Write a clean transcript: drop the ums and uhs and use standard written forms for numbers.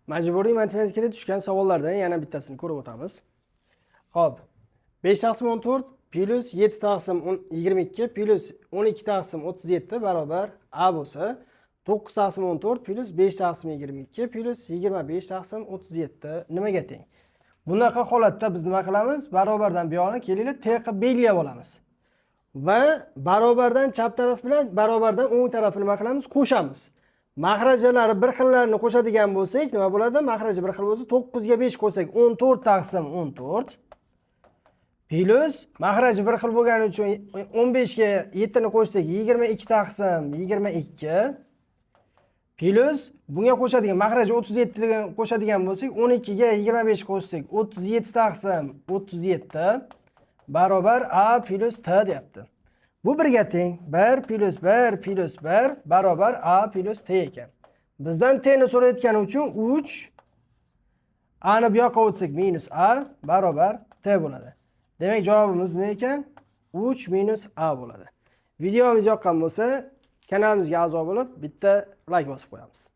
Majburiy matematikada tushgan savollardan yana bittasini ko'rib o'tamiz. Xo'p. 5 taqsim 14 plus 7 taqsim 22 plus 12 taqsim 37 barobar A bo'lsa, 9 taqsim 14 plus 5 taqsim 22 plus 25 taqsim 37 nimaga teng? Bunaqa holatda biz nima qilamiz? Barobardan bu yoqni kelinglar t qilib belgilab olamiz. Va barobardan chap taraf bilan barobardan o'ng tarafini nima qilamiz? Qo'shamiz. Mahrajalari bir xillarini qo'shadigan bo'lsak, nima bo'ladi? Mahraji bir xil bo'lsa, 9 ga 5 qo'shsak 14 taqsim 14 plus mahraji bir xil bo'lgani uchun 15 ga 7 ni qo'shsak 22 taqsim 22 plus bunga qo'shadigan mahraji 37 ni qo'shadigan bo'lsak, 12 ga 25 qo'shsak 37 taqsim 37 barobar A plus T deyapti. Bu birga teng 1 plus 1 plus 1 barobar A plus T ekan. Bizdan T ni so'rayotgani uchun 3 A ni bu yoqqa o'tsak minus A barobar T bo'ladi. Demak javobimiz nima ekan? 3 minus A bo'ladi. Videomiz yoqqan bo'lsa, kanalimizga a'zo bo'lib, bitta like bosib qo'yamiz.